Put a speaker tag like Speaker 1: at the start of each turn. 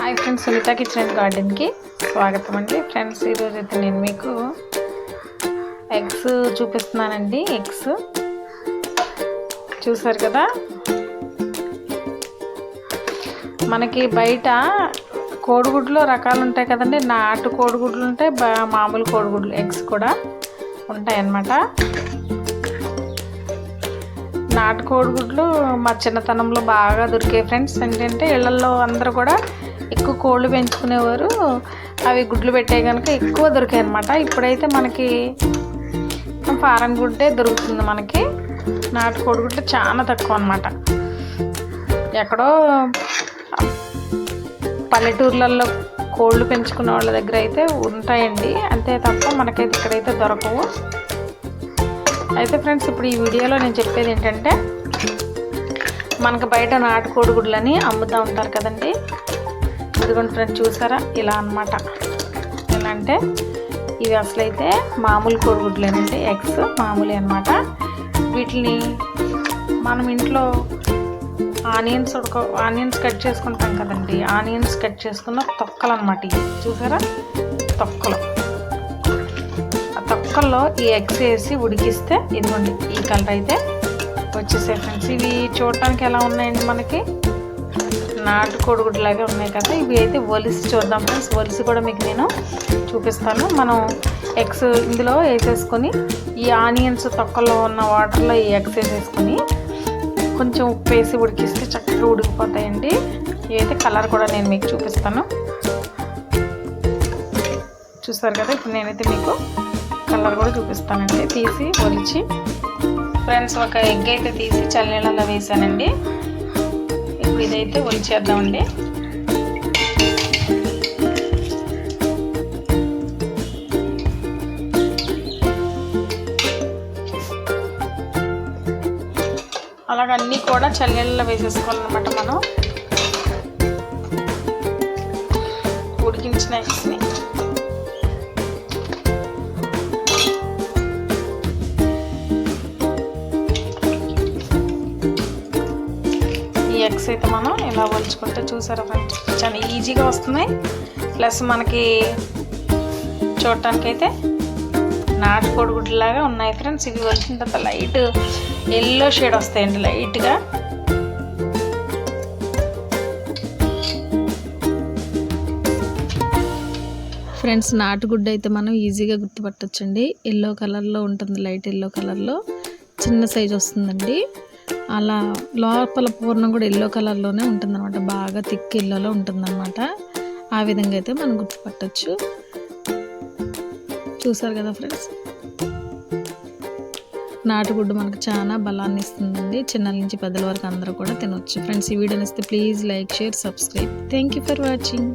Speaker 1: Hi friends, Sunitha kitchen and గార్డెన్కి స్వాగతం అండి. ఫ్రెండ్స్, ఈరోజు అయితే నేను మీకు ఎగ్స్ చూపిస్తున్నానండి. ఎగ్స్ చూసారు కదా, మనకి బయట కోడిగుడ్లు రకాలు ఉంటాయి కదండి. నాటు కోడిగుడ్లు ఉంటాయి, మామూలు కోడిగుడ్లు ఎగ్స్ కూడా ఉంటాయి అన్నమాట. నాటు కోడిగుడ్లు మా చిన్నతనంలో బాగా దొరికాయి ఫ్రెండ్స్. ఏంటంటే ఇళ్లలో అందరూ కూడా ఎక్కువ కోళ్ళు పెంచుకునేవారు. అవి గుడ్లు పెట్టే కనుక ఎక్కువ దొరికాయి అన్నమాట. ఇప్పుడైతే మనకి ఫారెన్ గుడ్డే దొరుకుతుంది. మనకి నాటు కోడిగుడ్లు చాలా తక్కువ అన్నమాట. ఎక్కడో పల్లెటూర్లలో కోళ్ళు పెంచుకునే వాళ్ళ దగ్గర అయితే ఉంటాయండి, అంతే తప్ప మనకైతే ఇక్కడైతే దొరకవు. అయితే ఫ్రెండ్స్, ఇప్పుడు ఈ వీడియోలో నేను చెప్పేది ఏంటంటే, మనకు బయట నాటు కోడిగుడ్లని అమ్ముతూ ఉంటారు కదండి. ఇదిగోండి ఫ్రెండ్స్, చూసారా ఇలా అన్నమాట. ఎలా అంటే ఇవి అసలు అయితే మామూలు కోడిగుడ్లేనండి, ఎగ్స్ మామూలు అన్నమాట. వీటిని మనం ఇంట్లో ఆనియన్స్ కట్ చేసుకుంటాం కదండి. ఆనియన్స్ కట్ చేసుకున్న తొక్కలు అన్నమాట ఇవి. చూసారా తొక్కలు, తొక్కల్లో ఈ ఎగ్స్ వేసి ఉడికిస్తే ఇదిగోండి ఈ కలర్ అయితే వచ్చేసాయి ఫ్రెండ్స్. ఇవి చూడటానికి ఎలా ఉన్నాయండి, మనకి నాటు కోడిగుడ్లాగే ఉన్నాయి కదా. ఇవి అయితే ఒలిసి చూద్దాం ఫ్రెండ్స్. ఒలిసి కూడా మీకు నేను చూపిస్తాను. మనం ఎగ్స్ ఇందులో వేసేసుకొని ఈ ఆనియన్స్ తొక్కల్లో ఉన్న వాటర్లో ఈ ఎగ్స్ వేసేసుకొని కొంచెం ఉప్పు వేసి ఉడికిస్తే చక్కగా ఉడికిపోతాయండి. ఇవైతే కలర్ కూడా నేను మీకు చూపిస్తాను. చూస్తారు కదా, ఇప్పుడు నేనైతే మీకు కలర్ కూడా చూపిస్తానండి. తీసి ఒలిచి ఫ్రెండ్స్, ఒక ఎగ్ అయితే తీసి చల్లనీళ్ళలో వేసానండి. ఇప్పుడు ఇదైతే ఒలిచేద్దామండి. అలాగ అన్నీ కూడా చల్లనీళ్ళలో వేసేసుకోవాలన్నమాట. మనం ఉడికించిన ఎగ్స్ని ఎగ్స్ అయితే మనం ఇలా ఒలుచుకుంటే చూసారా ఫ్రెండ్స్, చాలా ఈజీగా వస్తున్నాయి. ప్లస్ మనకి చూడటానికైతే నాటు కోడిగుడ్లాగా ఉన్నాయి ఫ్రెండ్స్. ఇవి ఒలిచిన తర్వాత లైట్ ఎల్లో షేడ్ వస్తాయండి, లైట్గా. ఫ్రెండ్స్, నాటుగుడ్డు అయితే మనం ఈజీగా గుర్తుపట్టొచ్చండి. ఎల్లో కలర్లో ఉంటుంది, లైట్ ఎల్లో కలర్లో చిన్న సైజు వస్తుందండి. అలా లోపల పూర్ణం కూడా ఎల్లో కలర్లోనే ఉంటుందన్నమాట, బాగా థిక్ ఎల్లోలో ఉంటుందన్నమాట. ఆ విధంగా అయితే మనం గుర్తుపట్టచ్చు. చూసారు కదా ఫ్రెండ్స్, నాటుగుడ్డు మనకు చాలా బలాన్ని ఇస్తుందండి. చిన్నల నుంచి పెద్దల వరకు అందరూ కూడా తినవచ్చు ఫ్రెండ్స్. ఈ వీడియోని ఇస్తే please like, share, subscribe. Thank you for watching.